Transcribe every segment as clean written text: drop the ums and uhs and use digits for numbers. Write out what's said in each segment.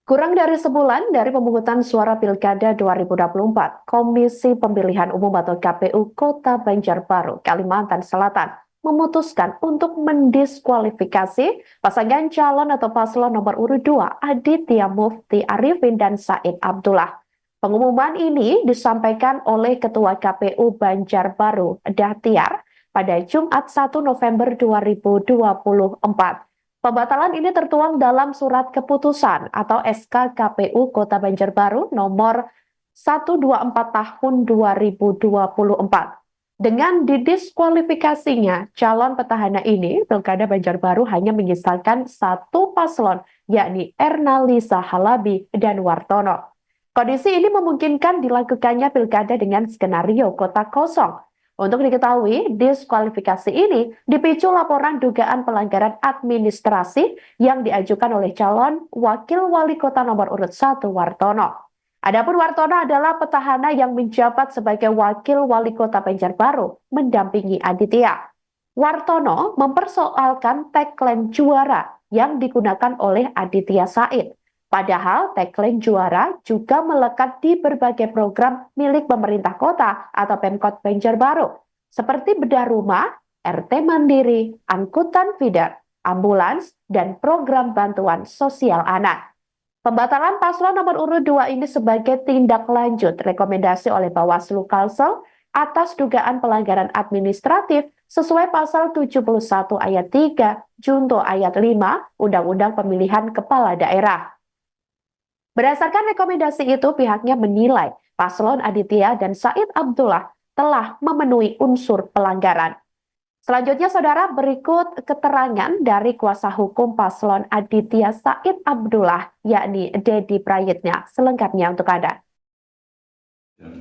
Kurang dari sebulan dari pemungutan suara Pilkada 2024, Komisi Pemilihan Umum atau KPU Kota Banjarbaru, Kalimantan Selatan, memutuskan untuk mendiskualifikasi pasangan calon atau paslon nomor urut 2, Aditya Mufti Arifin dan Said Abdullah. Pengumuman ini disampaikan oleh Ketua KPU Banjarbaru, Dahtiar, pada Jumat 1 November 2024. Pembatalan ini tertuang dalam surat keputusan atau SK KPU Kota Banjarbaru nomor 124 tahun 2024. Dengan didiskualifikasinya, calon petahana ini, Pilkada Banjarbaru hanya menyisakan satu paslon, yakni Erna Lisa Halabi dan Wartono. Kondisi ini memungkinkan dilakukannya pilkada dengan skenario kota kosong. Untuk diketahui, diskualifikasi ini dipicu laporan dugaan pelanggaran administrasi yang diajukan oleh calon Wakil Wali Kota nomor urut 1 Wartono. Adapun Wartono adalah petahana yang menjabat sebagai Wakil Wali Kota Banjarbaru mendampingi Aditya. Wartono mempersoalkan tagline juara yang digunakan oleh Aditya Said. Padahal tagline juara juga melekat di berbagai program milik pemerintah kota atau Pemkot Banjarbaru, seperti bedah rumah, RT Mandiri, angkutan feeder, ambulans, dan program bantuan sosial anak. Pembatalan paslon nomor urut 2 ini sebagai tindak lanjut rekomendasi oleh Bawaslu Kalsel atas dugaan pelanggaran administratif sesuai pasal 71 ayat 3, junto ayat 5, Undang-Undang Pemilihan Kepala Daerah. Berdasarkan rekomendasi itu, pihaknya menilai paslon Aditya dan Said Abdullah telah memenuhi unsur pelanggaran. Selanjutnya, saudara, berikut keterangan dari kuasa hukum paslon Aditya Said Abdullah, yakni Dedi Prayitna. Selengkapnya untuk Anda. Jam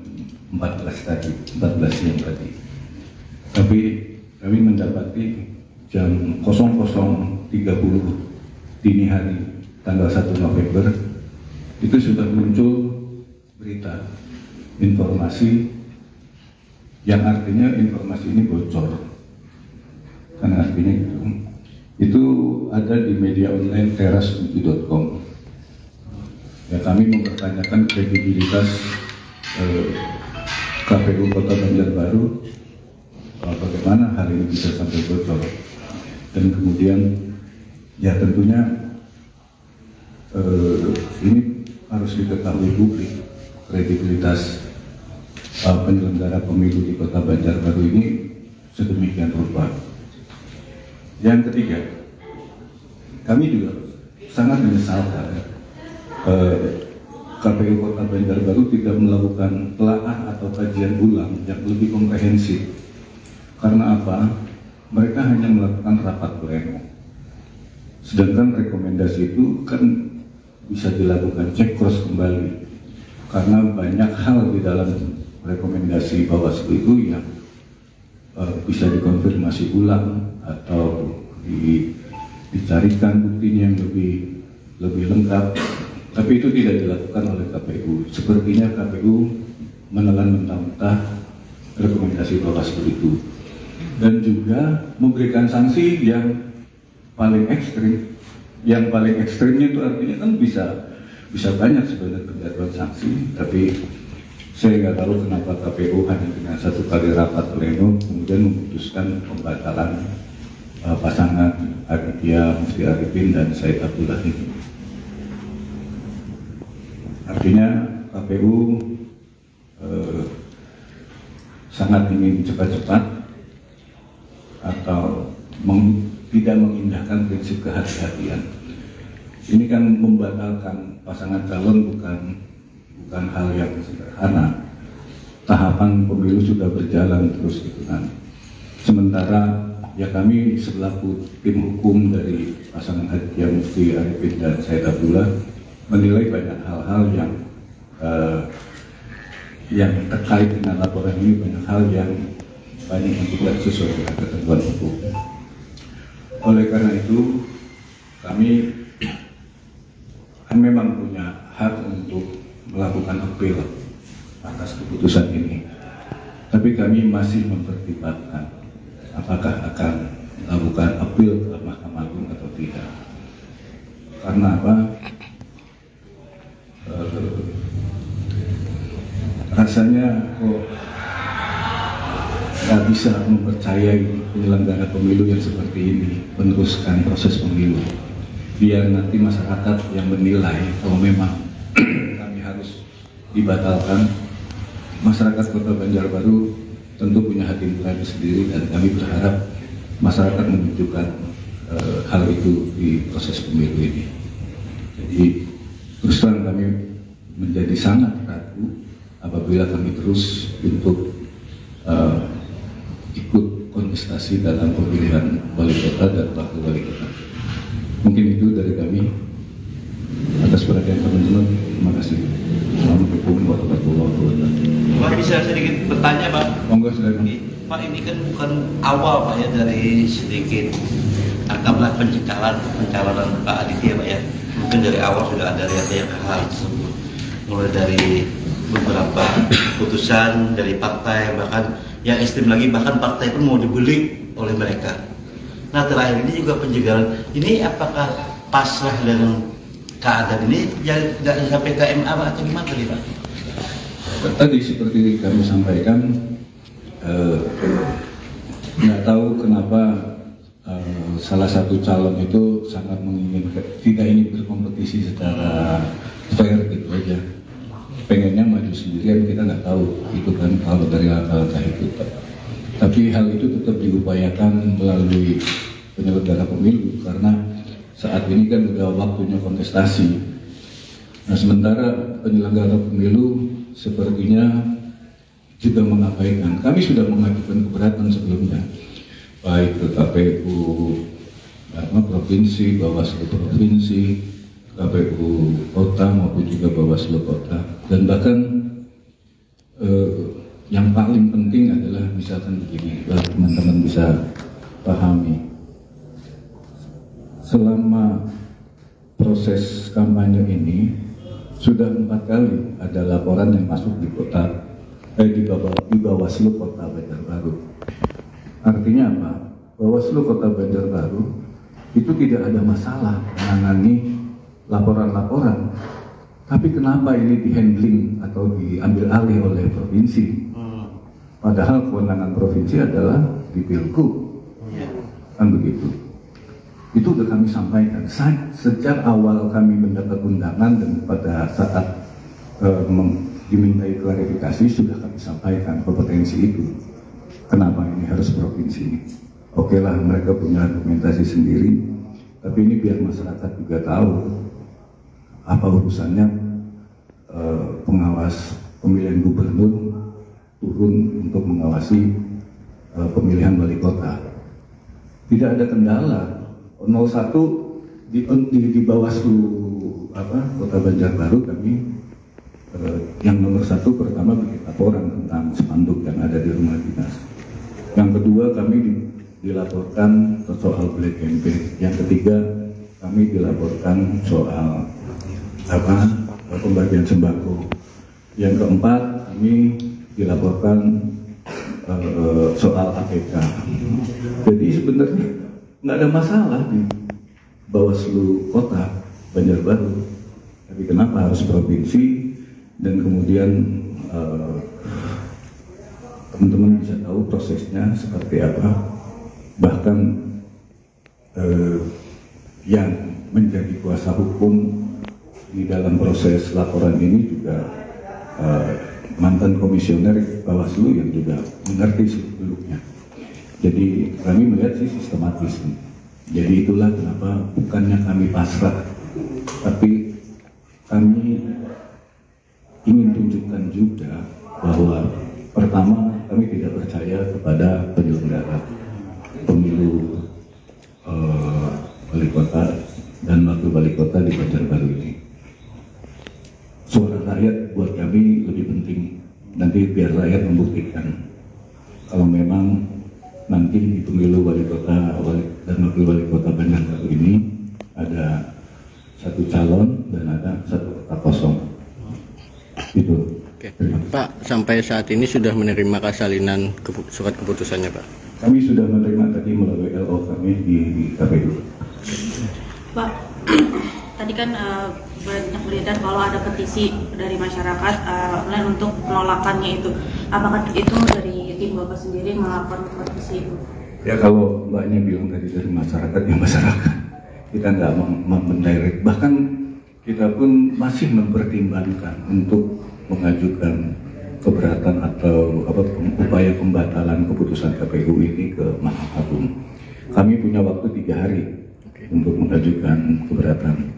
14 tadi, 14 siang tadi. Tapi kami mendapati jam 00.30 dini hari tanggal 1 November itu sudah muncul berita informasi yang artinya informasi ini bocor. Karena artinya itu ada di media online teras.com. Ya, kami mempertanyakan kredibilitas KPU Kota Banjarbaru, bagaimana hal ini bisa sampai bocor. Dan kemudian ya tentunya ini harus diketahui publik, kredibilitas penyelenggara pemilu di Kota Banjarbaru ini sedemikian rupa. Yang ketiga, kami juga sangat menyesalkan KPU Kota Banjarbaru tidak melakukan telaah atau kajian ulang yang lebih komprehensif. Karena apa? Mereka hanya melakukan rapat pleno. Sedangkan rekomendasi itu kan bisa dilakukan cek cross kembali, karena banyak hal di dalam rekomendasi Bawaslu itu yang bisa dikonfirmasi ulang atau dicarikan buktinya yang lebih lengkap, tapi itu tidak dilakukan oleh KPU. Sepertinya KPU menelan mentah-mentah rekomendasi Bawaslu itu, dan juga memberikan sanksi yang paling ekstrim. Yang paling ekstrimnya itu artinya kan bisa banyak sebenarnya penjatuhan sanksi, tapi saya nggak tahu kenapa KPU hanya dengan satu kali rapat pleno kemudian memutuskan pembatalan pasangan Aditya Mufti Arifin dan Said Abdullah ini. Artinya KPU sangat ingin cepat-cepat atau tidak mengindahkan prinsip kehati-hatian. Ini kan membatalkan pasangan calon bukan hal yang sederhana. Tahapan pemilu sudah berjalan terus gitu kan. Sementara ya kami selaku tim hukum dari pasangan Aditya Mufti Arifin dan Said Abdullah menilai banyak hal-hal yang terkait dengan laporan ini, banyak hal yang tidak sesuai dengan ketentuan hukum. Oleh karena itu, kami memang punya hak untuk melakukan apel atas keputusan ini. Tapi kami masih mempertimbangkan apakah akan melakukan apel ke Mahkamah Agung atau tidak. Karena apa? rasanya kok nggak bisa mempercayai penyelenggara pemilu yang seperti ini meneruskan proses pemilu. Biar nanti masyarakat yang menilai kalau memang kami harus dibatalkan. Masyarakat Kota Banjarbaru tentu punya hati nurani sendiri dan kami berharap masyarakat menunjukkan hal itu di proses pemilu ini. Jadi terus terang kami menjadi sangat ragu apabila kami terus untuk ikut kontestasi dalam pemilihan wali kota dan wakil wali kota. Mungkin itu dari kami. Atas perhatian teman-teman, terima kasih. Assalamualaikum warahmatullahi wabarakatuh. Pak, bisa sedikit bertanya, Pak? Monggo silakan. Pak, ini kan bukan awal, Pak, ya, dari sedikit anggaplah pencalonan Pak Aditya, Pak, ya. Mungkin dari awal sudah ada yang hal tersebut. Mulai dari beberapa keputusan dari partai, bahkan yang ekstrim lagi, bahkan partai pun mau dibeli oleh mereka. Nah, terakhir ini juga penjagalan. Ini apakah pasrah dengan keadaan ini tidak sampai ke MA, Pak, atau gimana tadi, Pak? Tadi seperti kami sampaikan, nggak tahu kenapa salah satu calon itu sangat menginginkan, tidak ingin berkompetisi secara fair gitu aja. Pengennya maju sendirian, kita nggak tahu itu kan kalau dari langkah-langkah itu. Tapi hal itu tetap diupayakan melalui penyelenggara pemilu karena saat ini kan udah waktunya kontestasi. Nah, sementara penyelenggara pemilu sepertinya juga mengabaikan. Kami sudah mengajukan keberatan sebelumnya, baik ke KPU provinsi, Bawaslu provinsi, KPU kota maupun juga Bawaslu kota. Dan bahkan yang paling penting adalah misalkan begini, biar teman-teman bisa pahami. Selama proses kampanye ini sudah 4 kali ada laporan yang masuk di di Bawaslu Kota Banjarbaru. Artinya apa? Bawaslu Kota Banjarbaru itu tidak ada masalah menangani laporan-laporan. Tapi kenapa ini di-handling atau diambil alih oleh provinsi? Padahal kewenangan provinsi adalah di Pilgub. Kan begitu. Itu sudah kami sampaikan sejak awal kami mendapat undangan dan pada saat dimintai klarifikasi sudah kami sampaikan kompetensi itu. Kenapa ini harus provinsi? Oke lah, mereka punya argumentasi sendiri, tapi ini biar masyarakat juga tahu apa urusannya pengawas pemilihan gubernur turun untuk mengawasi pemilihan wali kota. Tidak ada kendala. 01 di Bawaslu Kota Banjarbaru kami yang nomor 1 pertama bikin laporan tentang spanduk yang ada di rumah dinas. Yang kedua kami dilaporkan soal black campaign. Yang ketiga kami dilaporkan soal pembagian sembako. Yang keempat kami dilaporkan soal APK. Jadi sebenarnya nggak ada masalah di Bawaslu Kota Banjarbaru, tapi kenapa harus provinsi? Dan kemudian teman-teman bisa tahu prosesnya seperti apa. Bahkan yang menjadi kuasa hukum di dalam proses laporan ini juga mantan komisioner Bawaslu yang juga mengerti sebelumnya. Jadi kami melihat sih sistematis. Jadi itulah kenapa bukannya kami pasrah, tapi kami ingin tunjukkan juga bahwa pertama kami tidak percaya kepada penyelenggara pemilu wali kota dan wakil wali kota di Banjarbaru ini. Suara rakyat buat kami lebih penting. Nanti biar rakyat membuktikan kalau memang nanti di pemilu wali kota dan wakil wali kota Banjarbaru ini ada 1 calon dan ada 1 kota kosong. Itu. Oke. Pak, sampai saat ini sudah menerima kesalinan surat keputusannya, Pak? Kami sudah menerima tadi melalui LO kami di KPU. Pak, tadi kan banyak beredar kalau ada petisi dari masyarakat online untuk penolakannya itu. Apakah itu dari tim Bapak sendiri melakukan petisi itu? Ya kalau mbaknya bilang tadi dari masyarakat, ya masyarakat. Kita nggak mendirect. Bahkan kita pun masih mempertimbangkan untuk mengajukan keberatan atau upaya pembatalan keputusan KPU ini ke Mahkamah Agung. Kami punya waktu 3 hari untuk mengajukan keberatan.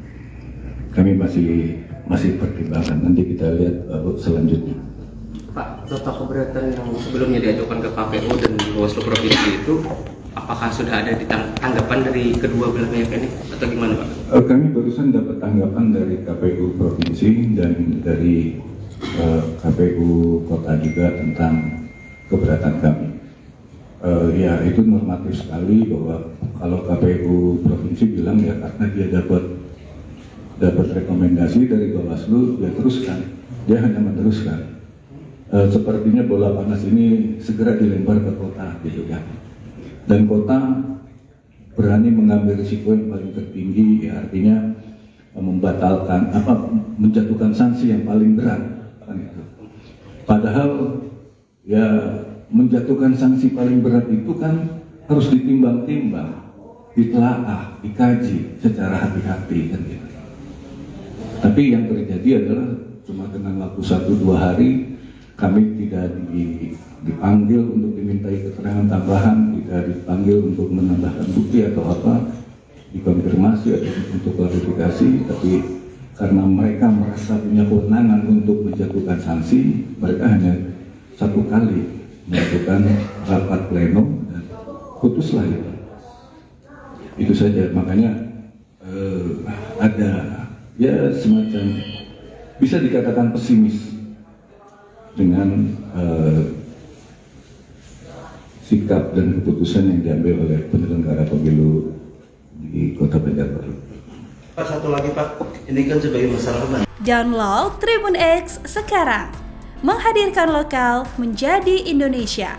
Kami masih pertimbangkan. Nanti kita lihat selanjutnya. Pak, nota keberatan yang sebelumnya diajukan ke KPU dan Bawaslu Provinsi itu, apakah sudah ada tanggapan dari kedua belah pihak ini atau gimana, Pak? Kami barusan dapat tanggapan dari KPU Provinsi dan dari KPU Kota juga tentang keberatan kami. Ya itu normatif sekali bahwa kalau KPU Provinsi bilang ya karena dia dapat rekomendasi dari Bawaslu, dia teruskan. Dia hanya meneruskan. Sepertinya bola panas ini segera dilempar ke kota, gitu kan. Dan kota berani mengambil risiko yang paling tertinggi, ya artinya membatalkan menjatuhkan sanksi yang paling berat, kan itu. Padahal ya menjatuhkan sanksi paling berat itu kan harus ditimbang-timbang, ditelaah, dikaji secara hati-hati, kan gitu. Tapi yang terjadi adalah cuma dengan waktu 1-2 hari kami tidak dipanggil untuk dimintai keterangan tambahan, tidak dipanggil untuk menambahkan bukti atau apa, dikonfirmasi atau untuk klarifikasi, tapi karena mereka merasa punya kewenangan untuk menjatuhkan sanksi, mereka hanya 1 kali melakukan rapat pleno dan putuslah itu. Itu saja, makanya ada ya semacam bisa dikatakan pesimis dengan sikap dan keputusan yang diambil oleh penyelenggara pemilu di Kota Banjarbaru. Pak, satu lagi Pak, ini kan sebagai masalah. Download Tribun X sekarang, menghadirkan lokal menjadi Indonesia.